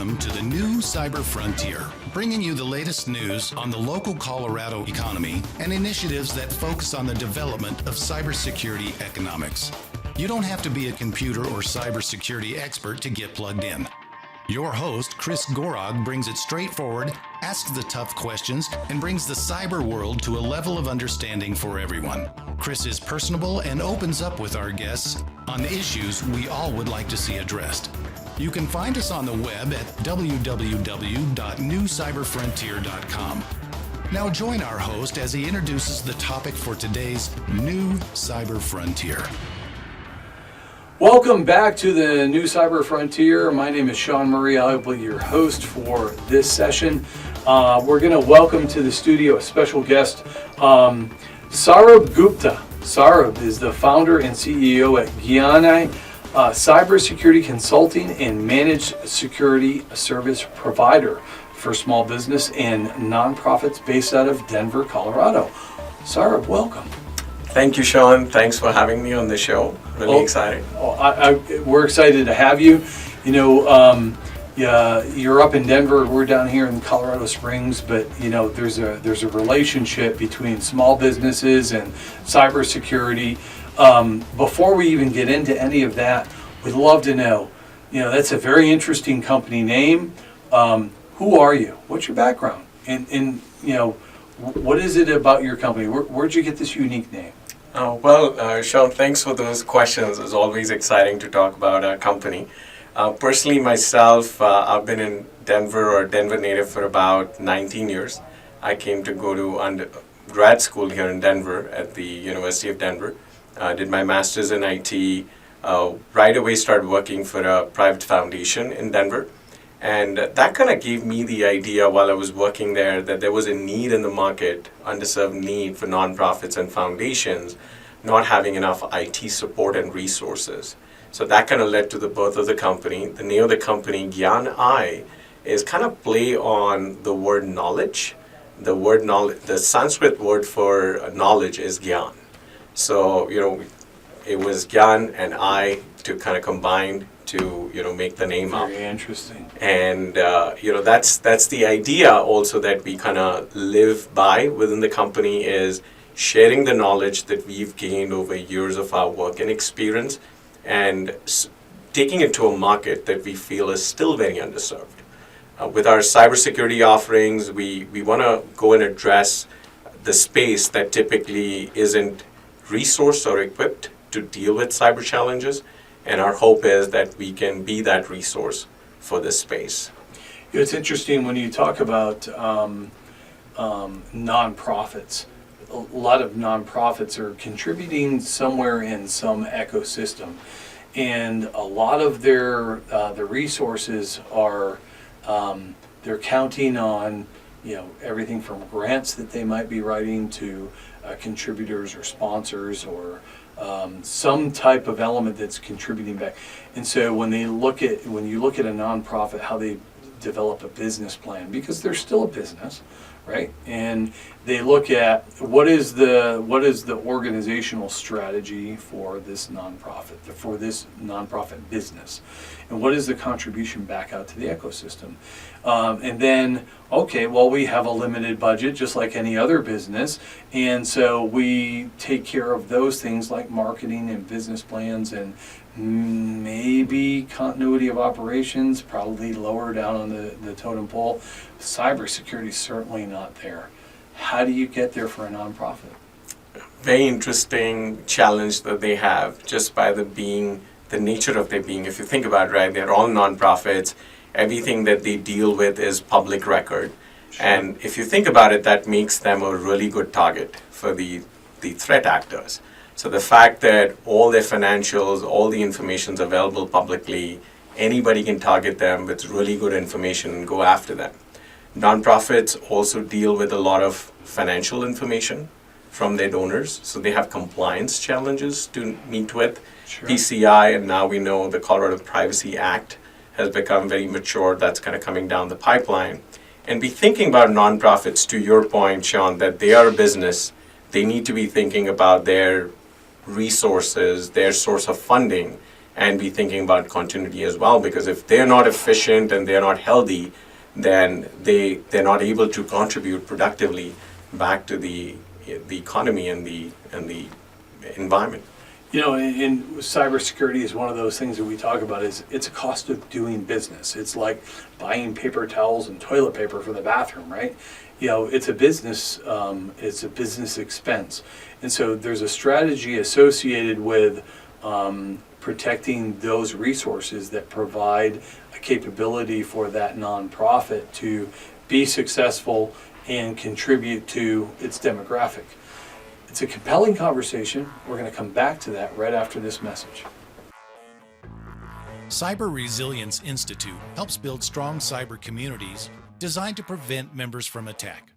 Welcome to the new Cyber Frontier, bringing you the latest news on the local Colorado economy and initiatives that focus on the development of cybersecurity economics. You don't have to be a computer or cybersecurity expert to get plugged in. Your host, Chris Gorog, brings it straightforward, asks the tough questions, and brings the cyber world to a level of understanding for everyone. Chris is personable and opens up with our guests on issues we all would like to see addressed. You can find us on the web at www.newcyberfrontier.com. Now join our host as he introduces the topic for today's New Cyber Frontier. Welcome back to the New Cyber Frontier. My name is Shawn Murray. I'll be your host for this session. We're going to welcome to the studio a special guest, Saurabh Gupta. Saurabh is the founder and CEO at Gyan-i, cybersecurity consulting and managed security service provider for small business and nonprofits based out of Denver, Colorado. Saurabh, welcome. Thank you, Shawn. Thanks for having me on the show. Really excited. We're excited to have you. You know, you're up in Denver. We're down here in Colorado Springs, but you know, there's a relationship between small businesses and cybersecurity. Before we even get into any of that, we'd love to know. You know, that's a very interesting company name. Who are you? What's your background? And you know, what is it about your company? Where'd you get this unique name? Shawn, thanks for those questions. It's always exciting to talk about our company. Personally, myself, I've been in Denver or Denver native for about 19 years. I came to go to grad school here in Denver at the University of Denver. Did my master's in IT. Right away started working for a private foundation in Denver. And that kind of gave me the idea while I was working there that there was a need in the market, underserved need for nonprofits and foundations not having enough IT support and resources. So that kind of led to the birth of the company. The name of the company, Gyan-i, is kind of play on the word knowledge. The word knowledge, the Sanskrit word for knowledge is Gyan. So, you know, it was Gyan and I to kind of combine to make the name up. Very interesting. And that's the idea also that we kind of live by within the company is sharing the knowledge that we've gained over years of our work and experience and taking it to a market that we feel is still very underserved. With our cybersecurity offerings, we want to go and address the space that typically isn't resourced or equipped to deal with cyber challenges. And our hope is that we can be that resource for this space. It's interesting when you talk about nonprofits. A lot of nonprofits are contributing somewhere in some ecosystem, and a lot of their the resources are they're counting on everything from grants that they might be writing to contributors or sponsors or some type of element that's contributing back. And so when you look at a nonprofit, how they develop a business plan, because they're still a business, right? And they look at what is the organizational strategy for this nonprofit business, and what is the contribution back out to the ecosystem. And then, okay, well, we have a limited budget just like any other business, and so we take care of those things like marketing and business plans and maybe continuity of operations, probably lower down on the totem pole. Cybersecurity is certainly not there. How do you get there for a nonprofit? Very interesting challenge that they have just by the nature of their being. If you think about it, right, they're all nonprofits. Everything that they deal with is public record. Sure. And if you think about it, that makes them a really good target for the threat actors. So the fact that all their financials, all the information is available publicly, anybody can target them with really good information and go after them. Nonprofits also deal with a lot of financial information from their donors, so they have compliance challenges to meet with. Sure. PCI, and now we know the Colorado Privacy Act has become very mature. That's kind of coming down the pipeline. And be thinking about nonprofits, to your point, Shawn, that they are a business. They need to be thinking about their resources, their source of funding, and be thinking about continuity as well, because if they're not efficient and they're not healthy, then they're not able to contribute productively back to the economy and the environment. You know, in cybersecurity is one of those things that we talk about is it's a cost of doing business. It's like buying paper towels and toilet paper for the bathroom, right? You know, it's a business expense. And so there's a strategy associated with protecting those resources that provide a capability for that nonprofit to be successful and contribute to its demographic. It's a compelling conversation. We're going to come back to that right after this message. Cyber Resilience Institute helps build strong cyber communities designed to prevent members from attack.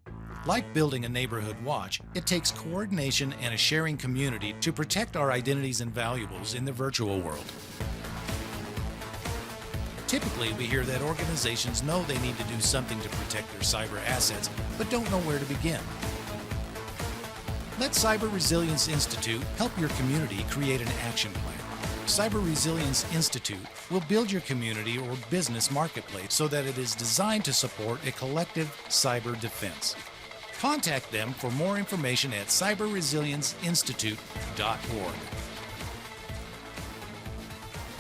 Like building a neighborhood watch, it takes coordination and a sharing community to protect our identities and valuables in the virtual world. Typically, we hear that organizations know they need to do something to protect their cyber assets, but don't know where to begin. Let Cyber Resilience Institute help your community create an action plan. Cyber Resilience Institute will build your community or business marketplace so that it is designed to support a collective cyber defense. Contact them for more information at cyberresilienceinstitute.org.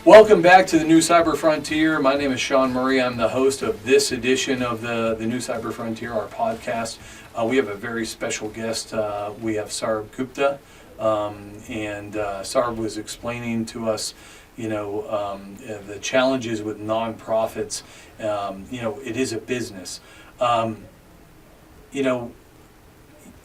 Welcome back to the New Cyber Frontier. My name is Shawn Murray. I'm the host of this edition of the New Cyber Frontier, our podcast. We have a very special guest. We have Saurabh Gupta. And Saurabh was explaining to us, the challenges with nonprofits. It is a business.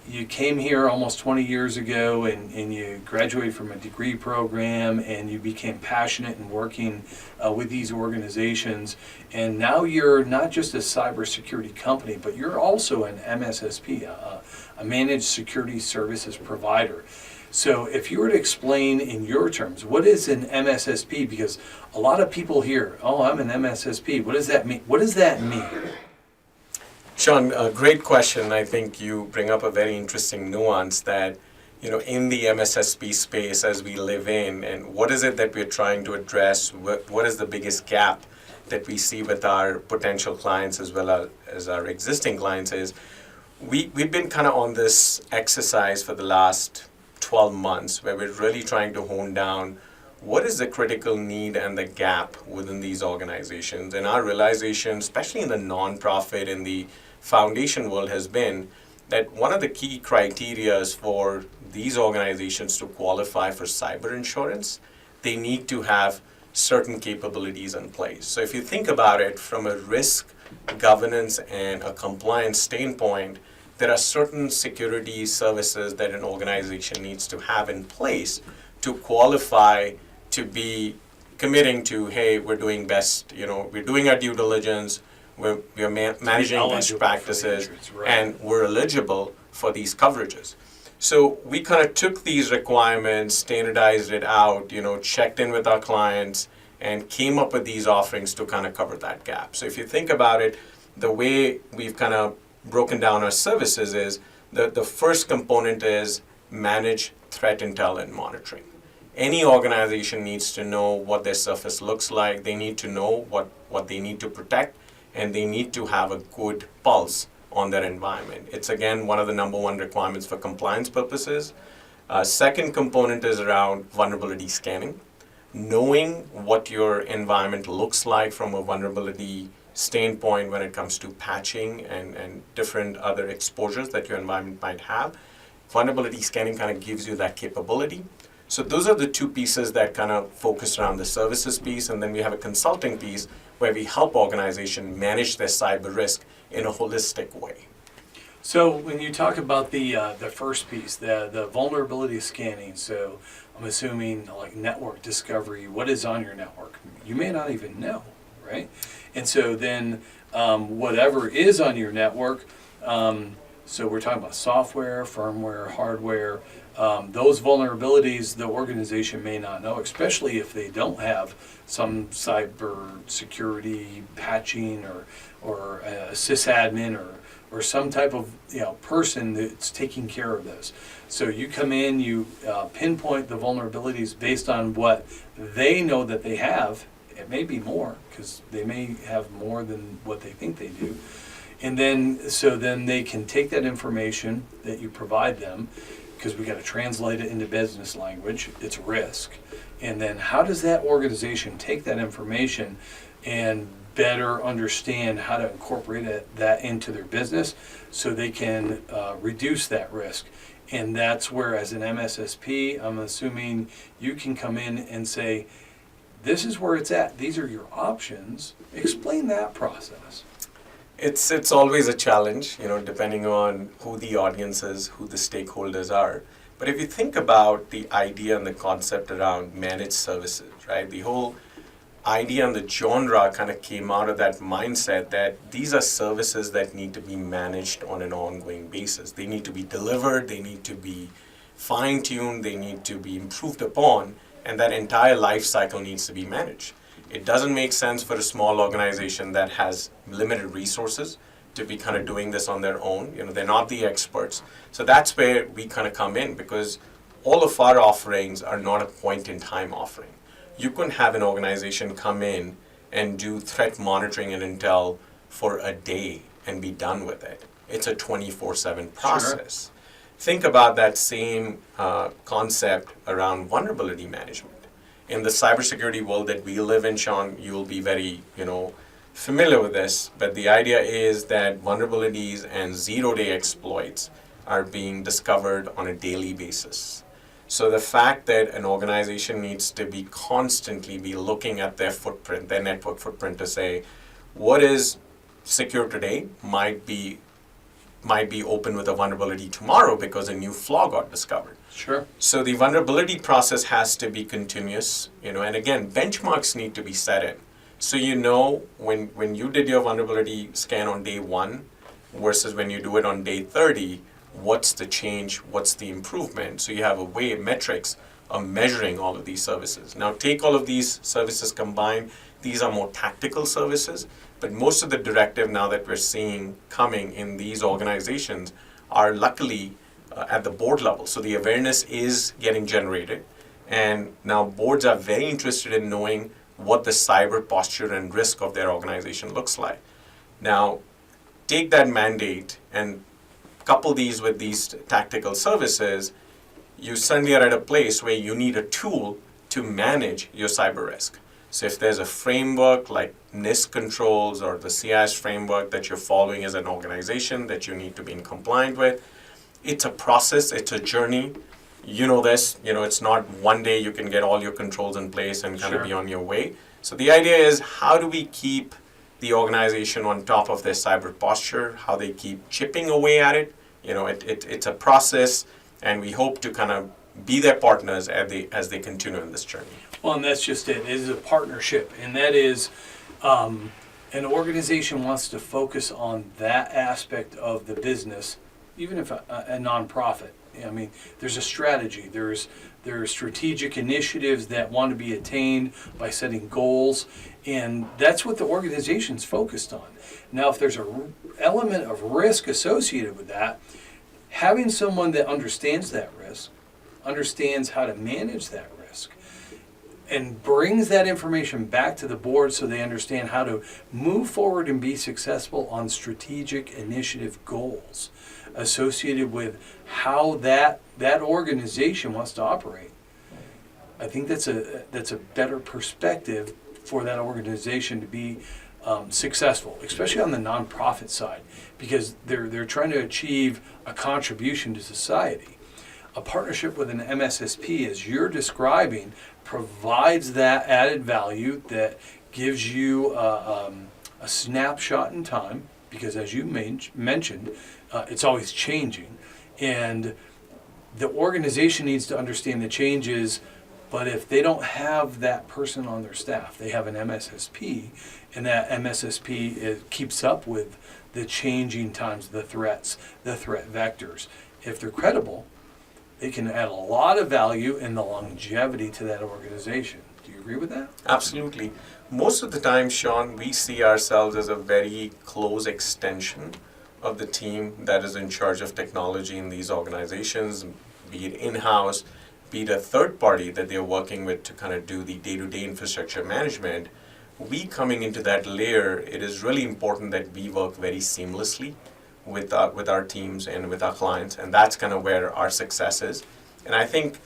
You came here almost 20 years ago and you graduated from a degree program and you became passionate in working with these organizations. And now you're not just a cybersecurity company, but you're also an MSSP, a managed security services provider. So if you were to explain in your terms, what is an MSSP? Because a lot of people hear, oh, I'm an MSSP. What does that mean? What does that mean? Shawn, a great question. I think you bring up a very interesting nuance that, in the MSSP space as we live in, and what is it that we're trying to address? What is the biggest gap that we see with our potential clients as well as our existing clients is we've been kind of on this exercise for the last 12 months where we're really trying to hone down what is the critical need and the gap within these organizations. And our realization, especially in the nonprofit, in the foundation world, has been that one of the key criteria for these organizations to qualify for cyber insurance, they need to have certain capabilities in place. So if you think about it from a risk, governance, and a compliance standpoint, there are certain security services that an organization needs to have in place to qualify to be committing to, hey, we're doing best, we're doing our due diligence, we're managing best practices, right, and we're eligible for these coverages. So we kind of took these requirements, standardized it out, checked in with our clients, and came up with these offerings to kind of cover that gap. So if you think about it, the way we've kind of broken down our services is the first component is manage threat intel and monitoring. Any organization needs to know what their surface looks like. They need to know what they need to protect, and they need to have a good pulse on their environment. It's, again, one of the number one requirements for compliance purposes. Second component is around vulnerability scanning. Knowing what your environment looks like from a vulnerability standpoint when it comes to patching and different other exposures that your environment might have. Vulnerability scanning kind of gives you that capability. So those are the two pieces that kind of focus around the services piece, and then we have a consulting piece where we help organizations manage their cyber risk in a holistic way. So when you talk about the first piece, the vulnerability scanning, so I'm assuming like network discovery, what is on your network? You may not even know, right? And so then whatever is on your network, so we're talking about software, firmware, hardware, those vulnerabilities the organization may not know, especially if they don't have some cyber security patching or a sysadmin or or some type of person that's taking care of this. So you come in, you pinpoint the vulnerabilities based on what they know that they have. It may be more, because they may have more than what they think they do. And then they can take that information that you provide them, because we got to translate it into business language. It's risk. And then how does that organization take that information and better understand how to incorporate that into their business so they can reduce that risk? And that's where, as an MSSP, I'm assuming you can come in and say, this is where it's at. These are your options. Explain that process. It's always a challenge, depending on who the audience is, who the stakeholders are. But if you think about the idea and the concept around managed services, right? The whole idea and the genre kind of came out of that mindset that these are services that need to be managed on an ongoing basis. They need to be delivered, they need to be fine-tuned, they need to be improved upon, and that entire life cycle needs to be managed. It doesn't make sense for a small organization that has limited resources to be kind of doing this on their own. They're not the experts. So that's where we kind of come in, because all of our offerings are not a point-in-time offering. You couldn't have an organization come in and do threat monitoring and intel for a day and be done with it. It's a 24/7 process. Sure. Think about that same concept around vulnerability management. In the cybersecurity world that we live in, Shawn, you'll be very, familiar with this, but the idea is that vulnerabilities and zero-day exploits are being discovered on a daily basis. So the fact that an organization needs to be constantly be looking at their footprint, their network footprint, to say what is secure today might be open with a vulnerability tomorrow because a new flaw got discovered. Sure. So the vulnerability process has to be continuous, and again, benchmarks need to be set in. So when you did your vulnerability scan on day 1 versus when you do it on day 30, what's the change, what's the improvement? So you have a way, metrics of measuring all of these services. Now take all of these services combined, these are more tactical services, but most of the directive now that we're seeing coming in these organizations are luckily at the board level. So the awareness is getting generated, and now boards are very interested in knowing what the cyber posture and risk of their organization looks like. Now, take that mandate and couple these with these tactical services, you suddenly are at a place where you need a tool to manage your cyber risk. So if there's a framework like NIST controls or the CIS framework that you're following as an organization that you need to be in compliant with, it's a process, it's a journey. It's not one day you can get all your controls in place and kind of be on your way. So the idea is, how do we keep the organization on top of their cyber posture, how they keep chipping away at it. It's a process, and we hope to kind of be their partners as they continue in this journey. Well, and that's just it. It is a partnership, and that is an organization wants to focus on that aspect of the business, even if a nonprofit. I mean, there's a strategy. There are strategic initiatives that want to be attained by setting goals, and that's what the organization's focused on. Now, if there's an element of risk associated with that, having someone that understands that risk, understands how to manage that risk, and brings that information back to the board so they understand how to move forward and be successful on strategic initiative goals associated with how that organization wants to operate. I think that's a better perspective for that organization to be successful, especially on the nonprofit side, because they're trying to achieve a contribution to society. A partnership with an MSSP, as you're describing, provides that added value that gives you a snapshot in time, because as you mentioned, it's always changing, and the organization needs to understand the changes. But if they don't have that person on their staff, they have an MSSP, and that MSSP keeps up with the changing times, the threats, the threat vectors. If they're credible, they can add a lot of value in the longevity to that organization. Do you agree with that? Absolutely. Most of the time, Shawn, we see ourselves as a very close extension of the team that is in charge of technology in these organizations, be it in-house, be it a third party that they're working with to kind of do the day-to-day infrastructure management, we coming into that layer, it is really important that we work very seamlessly with our teams and with our clients, and that's kind of where our success is. And I think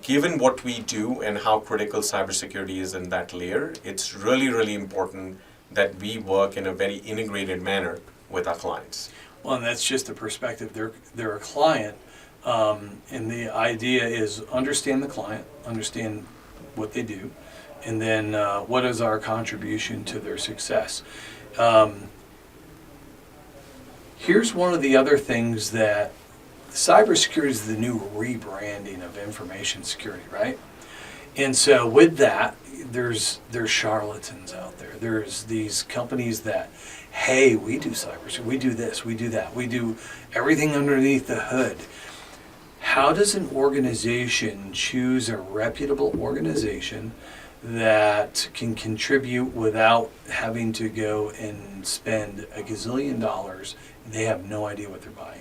given what we do and how critical cybersecurity is in that layer, it's really, really important that we work in a very integrated manner with our clients. Well, and that's just the perspective. They're a client, and the idea is understand the client, understand what they do, and then what is our contribution to their success. Here's one of the other things that cybersecurity is the new rebranding of information security, right? And so with that, there's charlatans out there. There's these companies that, hey, we do cybersecurity, we do this, we do that, we do everything underneath the hood. How does an organization choose a reputable organization that can contribute without having to go and spend a gazillion dollars? They have no idea what they're buying.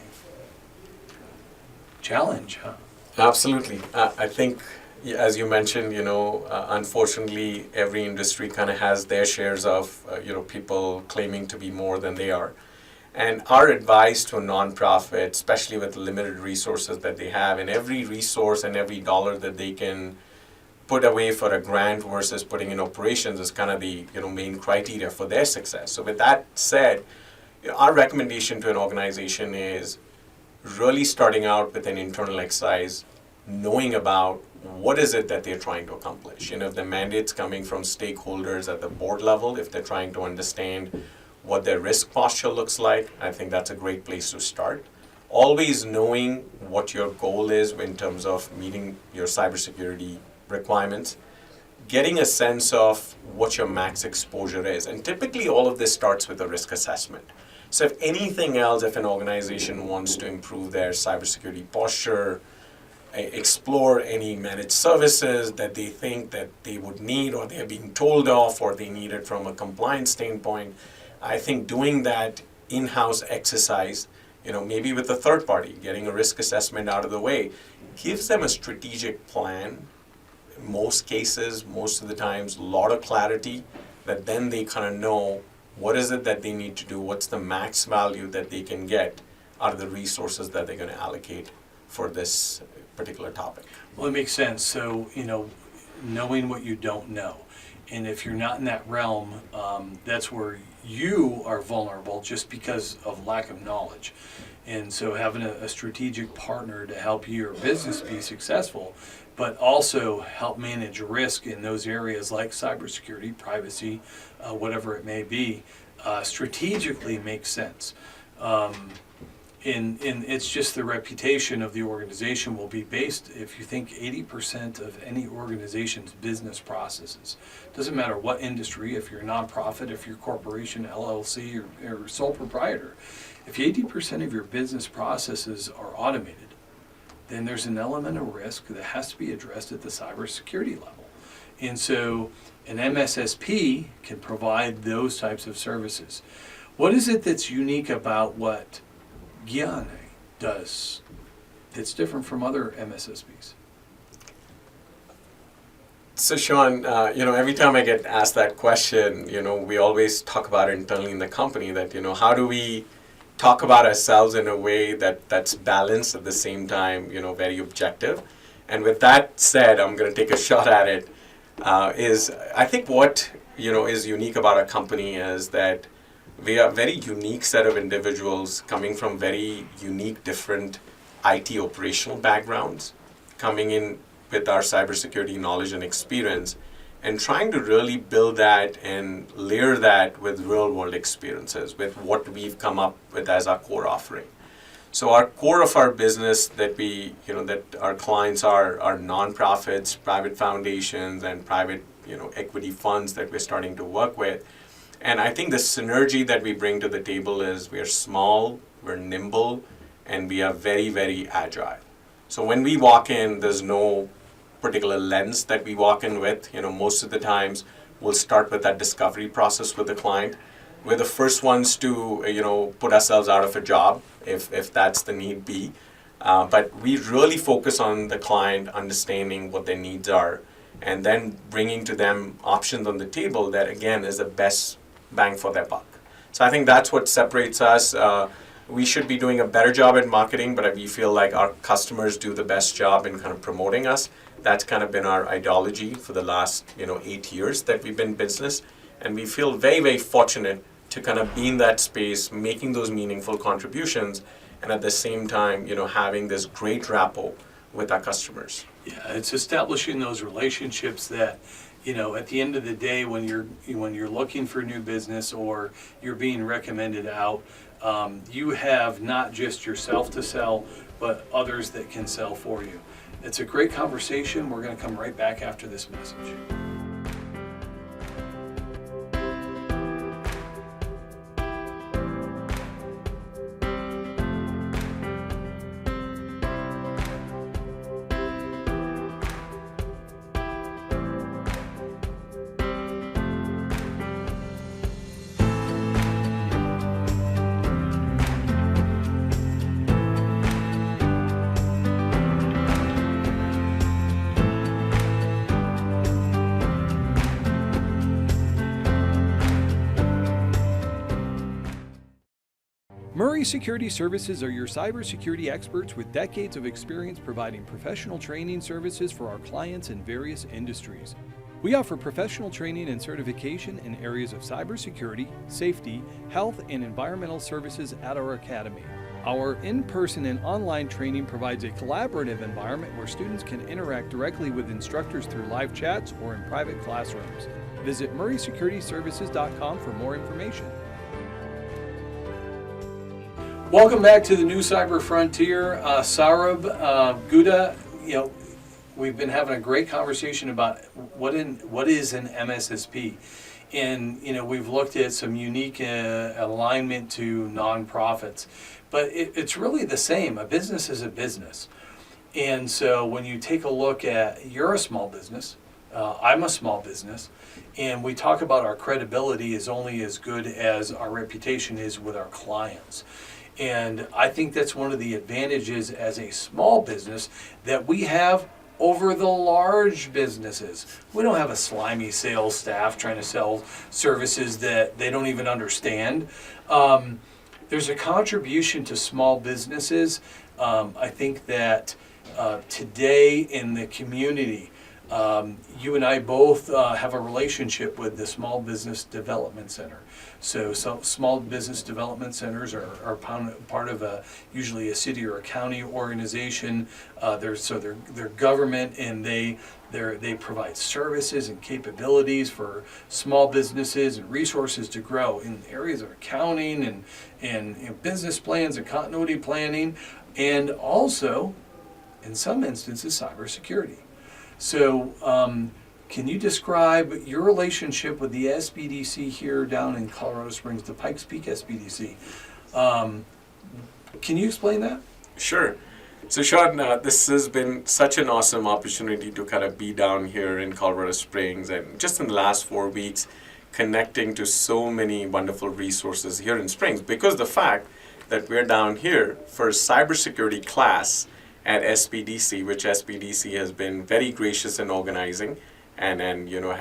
Challenge, huh? Absolutely. I think, as you mentioned, unfortunately, every industry kind of has their shares of, people claiming to be more than they are. And our advice to a nonprofit, especially with limited resources that they have, and every resource and every dollar that they can put away for a grant versus putting in operations is kind of the main criteria for their success. So with that said, our recommendation to an organization is really starting out with an internal exercise, knowing about what is it that they're trying to accomplish. If the mandate's coming from stakeholders at the board level, if they're trying to understand what their risk posture looks like, I think that's a great place to start. Always knowing what your goal is in terms of meeting your cybersecurity requirements, getting a sense of what your max exposure is. And typically all of this starts with a risk assessment. So if anything else, if an organization wants to improve their cybersecurity posture, explore any managed services that they think that they would need or they're being told of or they need it from a compliance standpoint, I think doing that in-house exercise, maybe with a third party, getting a risk assessment out of the way, gives them a strategic plan. In most cases, most of the times, a lot of clarity that then they kind of know what is it that they need to do, what's the max value that they can get out of the resources that they're going to allocate for this particular topic. Well, it makes sense. So, knowing what you don't know. And if you're not in that realm, that's where you are vulnerable just because of lack of knowledge. And so having a strategic partner to help your business be successful, but also help manage risk in those areas like cybersecurity, privacy, whatever it may be, strategically makes sense. And it's just the reputation of the organization will be based, if you think 80% of any organization's business processes, doesn't matter what industry, if you're a nonprofit, if you're a corporation, LLC, or sole proprietor, if 80% of your business processes are automated, then there's an element of risk that has to be addressed at the cybersecurity level. And so an MSSP can provide those types of services. What is it that's unique about what Gyan-i does that's different from other MSSPs? So Shawn, every time I get asked that question, we always talk about it internally in the company that, how do we talk about ourselves in a way that's balanced at the same time, very objective. And with that said, I'm going to take a shot at it. I think what, is unique about our company is that we are a very unique set of individuals coming from very unique, different IT operational backgrounds, coming in with our cybersecurity knowledge and experience, and trying to really build that and layer that with real-world experiences, with what we've come up with as our core offering. So our core of our business that that our clients are nonprofits, private foundations, and private, equity funds that we're starting to work with. And I think the synergy that we bring to the table is we are small, we're nimble, and we are very, very agile. So when we walk in, there's no particular lens that we walk in with. Most of the times we'll start with that discovery process with the client. we're the first ones to, put ourselves out of a job if that's the need be. But we really focus on the client understanding what their needs are and then bringing to them options on the table that, again, is the best bang for their buck. So I think that's what separates us. We should be doing a better job at marketing, but we feel like our customers do the best job in kind of promoting us. That's kind of been our ideology for the last 8 years that we've been in business. And we feel very, very fortunate to kind of be in that space, making those meaningful contributions, and at the same time, having this great rapport with our customers. Yeah, it's establishing those relationships that, at the end of the day, when you're looking for new business or you're being recommended out, you have not just yourself to sell, but others that can sell for you. It's a great conversation. We're going to come right back after this message. Murray Security Services are your cybersecurity experts with decades of experience providing professional training services for our clients in various industries. We offer professional training and certification in areas of cybersecurity, safety, health, and environmental services at our academy. Our in-person and online training provides a collaborative environment where students can interact directly with instructors through live chats or in private classrooms. Visit murraysecurityservices.com for more information. Welcome back to the new Cyber Frontier. Saurabh Gupta, we've been having a great conversation about what is an MSSP. And, we've looked at some unique alignment to nonprofits. But it's really the same. A business is a business. And so when you take a look at, you're a small business, I'm a small business, and we talk about our credibility is only as good as our reputation is with our clients. And I think that's one of the advantages as a small business that we have over the large businesses. We don't have a slimy sales staff trying to sell services that they don't even understand. There's a contribution to small businesses. I think that today in the community, you and I both have a relationship with the Small Business Development Center. So small business development centers are part of usually a city or a county organization. They're government, and they provide services and capabilities for small businesses and resources to grow in areas of accounting and business plans and continuity planning, and also, in some instances, cybersecurity. So can you describe your relationship with the SBDC here down in Colorado Springs, the Pikes Peak SBDC? Can you explain that? Sure. So Shawn, this has been such an awesome opportunity to kind of be down here in Colorado Springs, and just in the last 4 weeks, connecting to so many wonderful resources here in Springs, because the fact that we're down here for a cybersecurity class at SBDC, which SBDC has been very gracious in organizing and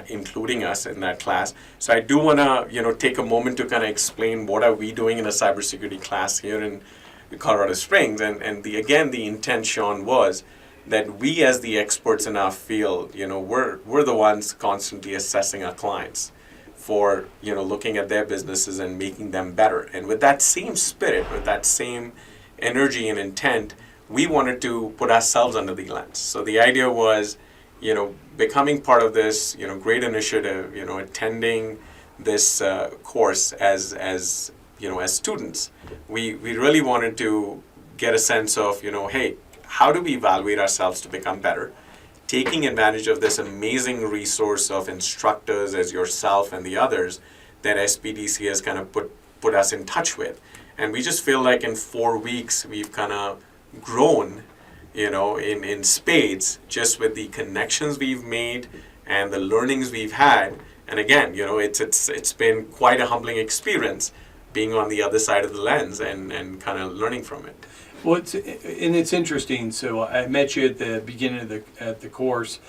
including us in that class. So I do want to take a moment to kind of explain what are we doing in a cybersecurity class here in Colorado Springs, and the intent, Shawn, was that we as the experts in our field, we're the ones constantly assessing our clients for looking at their businesses and making them better. And with that same spirit, with that same energy and intent, we wanted to put ourselves under the lens. So the idea was, becoming part of this, great initiative, attending this course as students. We really wanted to get a sense of, hey, how do we evaluate ourselves to become better? Taking advantage of this amazing resource of instructors as yourself and the others that SBDC has kind of put us in touch with. And we just feel like in 4 weeks, we've kind of grown, in spades, just with the connections we've made and the learnings we've had. And again, it's been quite a humbling experience being on the other side of the lens and kind of learning from it. Well, it's interesting. So I met you at the beginning of the course,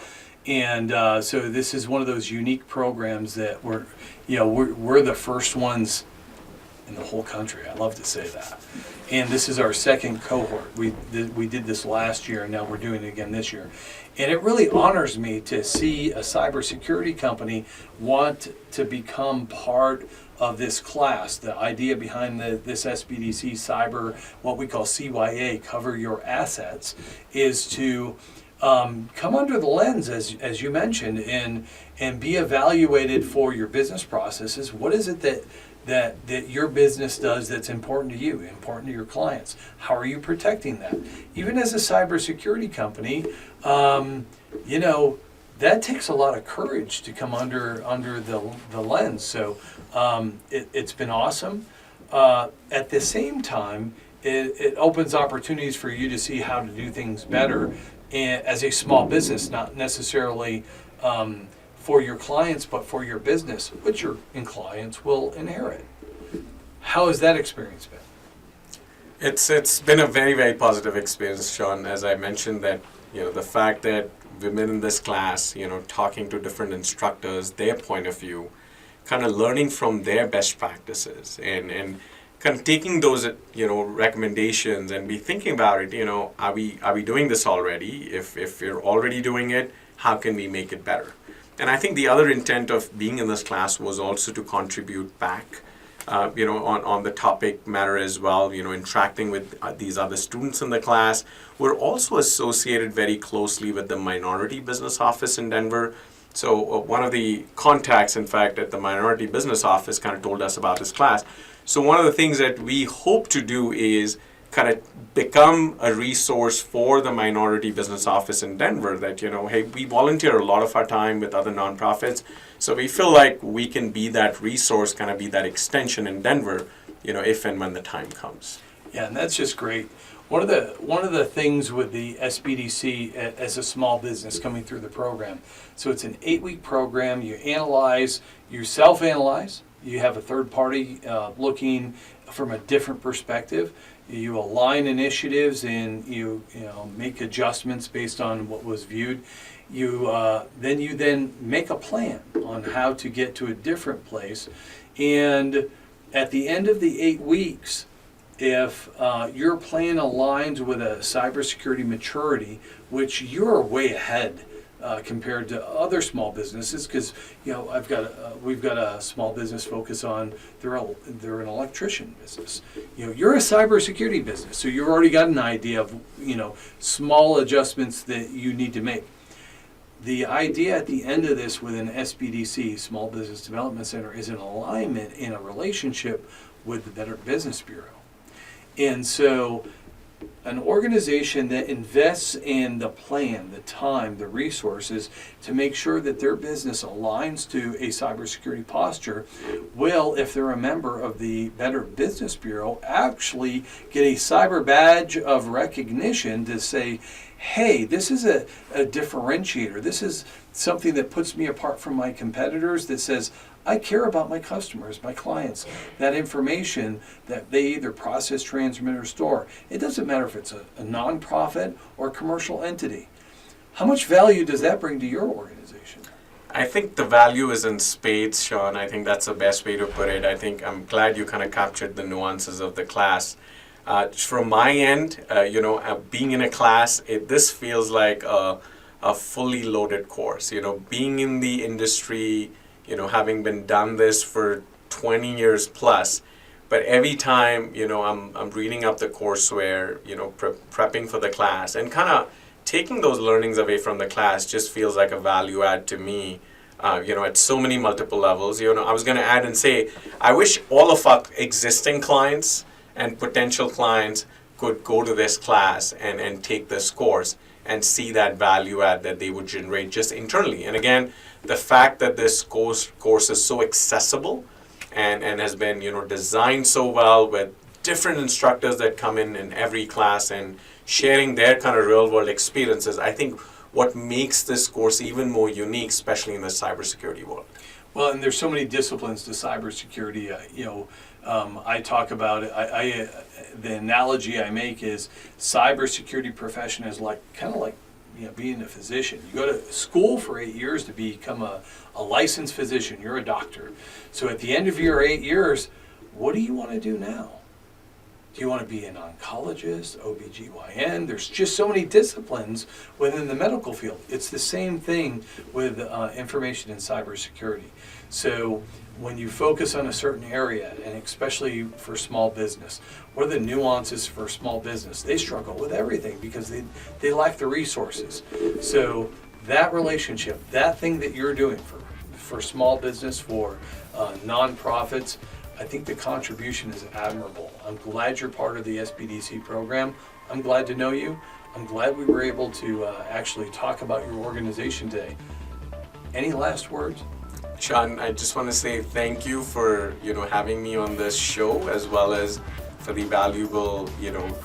and so this is one of those unique programs that we're the first ones in the whole country. I love to say that. And this is our second cohort. We did this last year, and now we're doing it again this year. And it really honors me to see a cybersecurity company want to become part of this class. The idea behind this SBDC cyber, what we call CYA, cover your assets, is to come under the lens, as you mentioned, and be evaluated for your business processes. What is it that your business does that's important to you, important to your clients? How are you protecting that? Even as a cybersecurity company, that takes a lot of courage to come under the lens. So it's been awesome. At the same time, it opens opportunities for you to see how to do things better as a small business, not necessarily for your clients, but for your business, which your clients will inherit. How has that experience been? It's been a very, very positive experience, Shawn. As I mentioned, that the fact that we've been in this class, talking to different instructors, their point of view, kind of learning from their best practices, and kind of taking those recommendations and be thinking about it. Are we doing this already? If you're already doing it, how can we make it better? And I think the other intent of being in this class was also to contribute back, on the topic matter as well, interacting with these other students in the class. We're also associated very closely with the Minority Business Office in Denver. So one of the contacts, in fact, at the Minority Business Office kind of told us about this class. So one of the things that we hope to do is kind of become a resource for the Minority Business Office in Denver that, hey, we volunteer a lot of our time with other nonprofits. So we feel like we can be that resource, kind of be that extension in Denver, if and when the time comes. Yeah, and that's just great. One of the things with the SBDC as a small business coming through the program, so it's an 8-week program. You self-analyze. You have a third party looking from a different perspective. You align initiatives and you make adjustments based on what was viewed. You then make a plan on how to get to a different place. And at the end of the 8 weeks, if your plan aligns with a cybersecurity maturity, which you're way ahead compared to other small businesses, because we've got a small business focus on they're an electrician business. You're a cybersecurity business, so you've already got an idea of small adjustments that you need to make. The idea at the end of this with an SBDC, Small Business Development Center, is an alignment in a relationship with the Better Business Bureau. And so an organization that invests in the plan, the time, the resources to make sure that their business aligns to a cybersecurity posture will, if they're a member of the Better Business Bureau, actually get a cyber badge of recognition to say, hey, this is a differentiator. This is something that puts me apart from my competitors, that says, I care about my customers, my clients, that information that they either process, transmit, or store. It doesn't matter if it's a nonprofit or a commercial entity. How much value does that bring to your organization? I think the value is in spades, Shawn. I think that's the best way to put it. I think I'm glad you kind of captured the nuances of the class. From my end, being in a class, this feels like a fully loaded course. Being in the industry, having been done this for 20 years plus, but every time, I'm reading up the courseware, prepping for the class, and kind of taking those learnings away from the class just feels like a value add to me, at so many multiple levels. I was going to add and say, I wish all of our existing clients and potential clients could go to this class and take this course and see that value add that they would generate just internally. And again, the fact that this course is so accessible and has been designed so well with different instructors that come in every class and sharing their kind of real world experiences, I think what makes this course even more unique, especially in the cybersecurity world. Well, and there's so many disciplines to cybersecurity. I talk about it. The analogy I make is cybersecurity profession is kind of like being a physician. You go to school for 8 years to become a licensed physician. You're a doctor. So at the end of your 8 years, what do you want to do now? Do you want to be an oncologist, OBGYN? There's just so many disciplines within the medical field. It's the same thing with information and cybersecurity. So when you focus on a certain area, and especially for small business, what are the nuances for small business? They struggle with everything because they lack the resources. So that relationship, that thing that you're doing for small business, for nonprofits, I think the contribution is admirable. I'm glad you're part of the SBDC program. I'm glad to know you. I'm glad we were able to actually talk about your organization today. Any last words? Shawn, I just want to say thank you for having me on this show, as well as for the valuable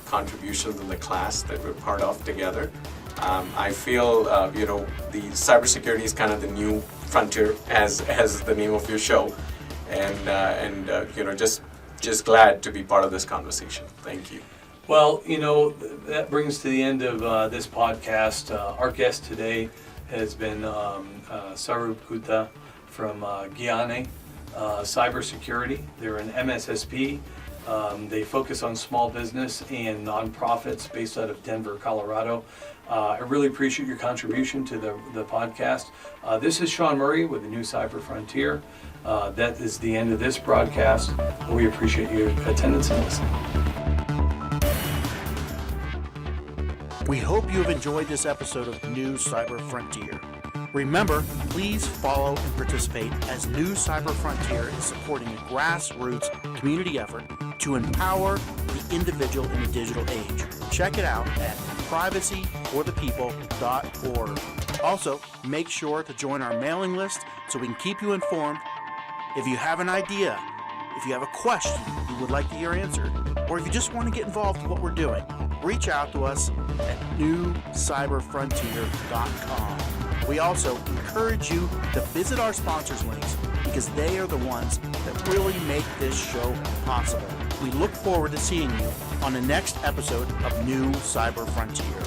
contributions in the class that we're part of together. I feel the cybersecurity is kind of the new frontier, as the name of your show, and just glad to be part of this conversation. Thank you. Well, that brings to the end of this podcast. Our guest today has been Saurabh Gupta from Gyan-i Cybersecurity. They're an MSSP. They focus on small business and nonprofits based out of Denver, Colorado. I really appreciate your contribution to the podcast. This is Shawn Murray with the New Cyber Frontier. That is the end of this broadcast. We appreciate your attendance and listening. We hope you have enjoyed this episode of New Cyber Frontier. Remember, please follow and participate, as New Cyber Frontier is supporting a grassroots community effort to empower the individual in the digital age. Check it out at privacyforthepeople.org. Also, make sure to join our mailing list so we can keep you informed. If you have an idea, if you have a question you would like to hear answered, or if you just want to get involved in what we're doing, reach out to us at newcyberfrontier.com. We also encourage you to visit our sponsors links, because they are the ones that really make this show possible. We look forward to seeing you on the next episode of New Cyber Frontier.